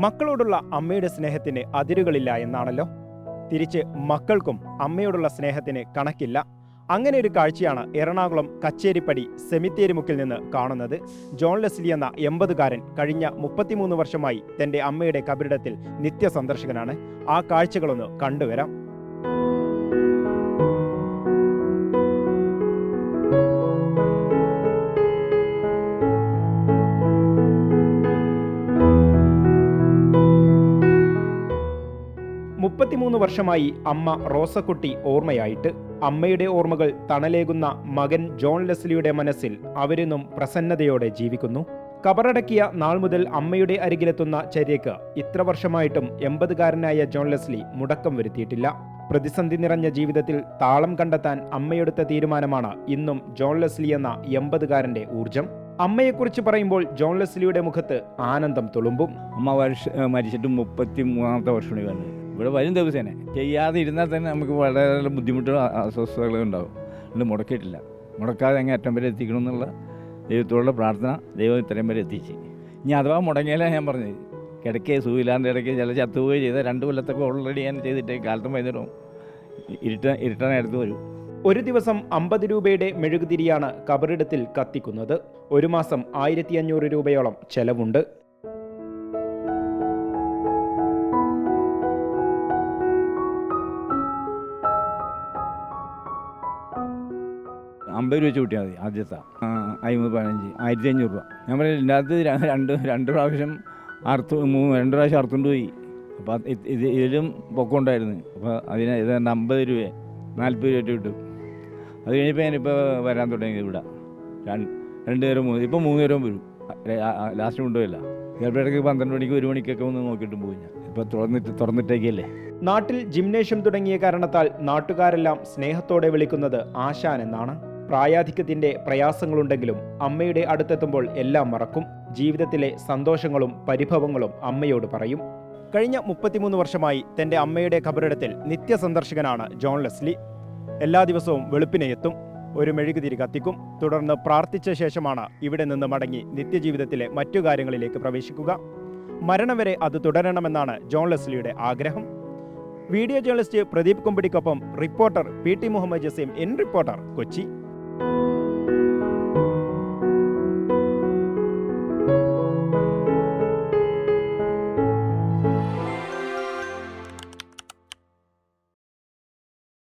മക്കളോടുള്ള അമ്മയുടെ സ്നേഹത്തിന് അതിരുകളില്ല എന്നാണല്ലോ. തിരിച്ച് മക്കൾക്കും അമ്മയോടുള്ള സ്നേഹത്തിന് കണക്കില്ല. അങ്ങനെ ഒരു കാഴ്ചയാണ് എറണാകുളം കച്ചേരിപ്പടി സെമിത്തേരിമുക്കിൽ നിന്ന് കാണുന്നത്. ജോൺ ലെസ്ലി എന്ന 80-കാരൻ കഴിഞ്ഞ 33 വർഷമായി തൻ്റെ അമ്മയുടെ കബറിടത്തിൽ നിത്യസന്ദർശകനാണ്. ആ കാഴ്ചകളൊന്ന് കണ്ടുവരാം. വർഷമായി അമ്മ റോസക്കുട്ടി ഓർമ്മയായിട്ട്. അമ്മയുടെ ഓർമ്മകൾ തണലേകുന്ന മകൻ ജോൺ ലെസ്ലിയുടെ മനസ്സിൽ അവരെന്നും പ്രസന്നതയോടെ ജീവിക്കുന്നു. കബറടക്കിയ നാൾ മുതൽ അമ്മയുടെ അരികിലെത്തുന്ന ചര്യയ്ക്ക് ഇത്ര വർഷമായിട്ടും 80-കാരനായ ജോൺ ലെസ്ലി മുടക്കം വരുത്തിയിട്ടില്ല. പ്രതിസന്ധി നിറഞ്ഞ ജീവിതത്തിൽ താളം കണ്ടെത്താൻ അമ്മയെടുത്ത തീരുമാനമാണ് ഇന്നും ജോൺ ലെസ്ലി എന്ന 80-കാരന്റെ ഊർജം. അമ്മയെക്കുറിച്ച് പറയുമ്പോൾ ജോൺ ലെസ്ലിയുടെ മുഖത്ത് ആനന്ദം തുളുമ്പും. അമ്മ മരിച്ചിട്ട് 33-ാമത്തെ വർഷമാണ് വന്നത്. ഇവിടെ വരും ദിവസേന ചെയ്യാതെ ഇരുന്നാൽ തന്നെ നമുക്ക് വളരെ ബുദ്ധിമുട്ടുകളും അസ്വസ്ഥതകളും ഉണ്ടാകും. അതുകൊണ്ട് മുടക്കിയിട്ടില്ല. മുടക്കാതെ അങ്ങ് അറ്റം വരെ എത്തിക്കണമെന്നുള്ള ദൈവത്തോടുള്ള പ്രാർത്ഥന ദൈവം ഇത്രയും വരെ എത്തിച്ച്. ഇനി അഥവാ മുടങ്ങിയാലേ ഞാൻ പറഞ്ഞത്, കിടക്കേ സുഖമില്ലാണ്ട് ഇടയ്ക്ക് ചില ചത്തുപോയി ചെയ്ത 2 കൊല്ലത്തൊക്കെ ഓൾറെഡി ഞാൻ ചെയ്തിട്ട് കാലത്തും വൈകുന്നേരവും ഇരുട്ടാനടുത്ത് വരും. ഒരു ദിവസം 50 രൂപയുടെ മെഴുകുതിരിയാണ് കബറിടത്തിൽ കത്തിക്കുന്നത്. ഒരു മാസം 1500 രൂപയോളം ചെലവുണ്ട്. 50 രൂപ കൂട്ടിയാൽ മതി. ആദ്യത്തെ 50-15 1500 രൂപ. ഞാൻ പറഞ്ഞില്ല, ഇതിനകത്ത് രണ്ട് പ്രാവശ്യം 2 പ്രാവശ്യം അറുത്തുകൊണ്ട് പോയി. അപ്പോൾ ഇതിലും പൊക്കമുണ്ടായിരുന്നു. അപ്പോൾ അതിന് ഇത് 50 രൂപ 40 രൂപ കിട്ടും. അത് കഴിഞ്ഞപ്പോൾ ഞാനിപ്പോൾ വരാൻ തുടങ്ങി. ഇവിടെ 2 നേരം ഇപ്പോൾ 3 നേരം വരും. ലാസ്റ്റ് കൊണ്ടുപോയില്ല. ചിലപ്പോൾ ഇടയ്ക്ക് 12 മണിക്ക് 1 മണിക്കൊക്കെ ഒന്ന് നോക്കിയിട്ടും പോയി. ഞാൻ ഇപ്പോൾ തുറന്നിട്ടേക്കല്ലേ. നാട്ടിൽ ജിംനേഷ്യം തുടങ്ങിയ കാരണത്താൽ നാട്ടുകാരെല്ലാം സ്നേഹത്തോടെ വിളിക്കുന്നത് ആശാൻ എന്നാണ്. പ്രായാധിക്യത്തിന്റെ പ്രയാസങ്ങളുണ്ടെങ്കിലും അമ്മയുടെ അടുത്തെത്തുമ്പോൾ എല്ലാം മറക്കും. ജീവിതത്തിലെ സന്തോഷങ്ങളും പരിഭവങ്ങളും അമ്മയോട് പറയും. കഴിഞ്ഞ 33 വർഷമായി തന്റെ അമ്മയുടെ ഖബറിടത്തിൽ നിത്യസന്ദർശകനാണ് ജോൺ ലെസ്ലി. എല്ലാ ദിവസവും വെളുപ്പിനെ എത്തും, ഒരു മെഴുകുതിരി കത്തിക്കും. തുടർന്ന് പ്രാർത്ഥിച്ച ശേഷമാണ് ഇവിടെ നിന്ന് മടങ്ങി നിത്യജീവിതത്തിലെ മറ്റു കാര്യങ്ങളിലേക്ക് പ്രവേശിക്കുക. മരണം വരെ അത് തുടരണമെന്നാണ് ജോൺ ലെസ്ലിയുടെ ആഗ്രഹം. വീഡിയോ ജേർണലിസ്റ്റ് പ്രദീപ് കൊമ്പടിക്കൊപ്പം reporter PT Muhammad Jaseem, in reporter, Kochi.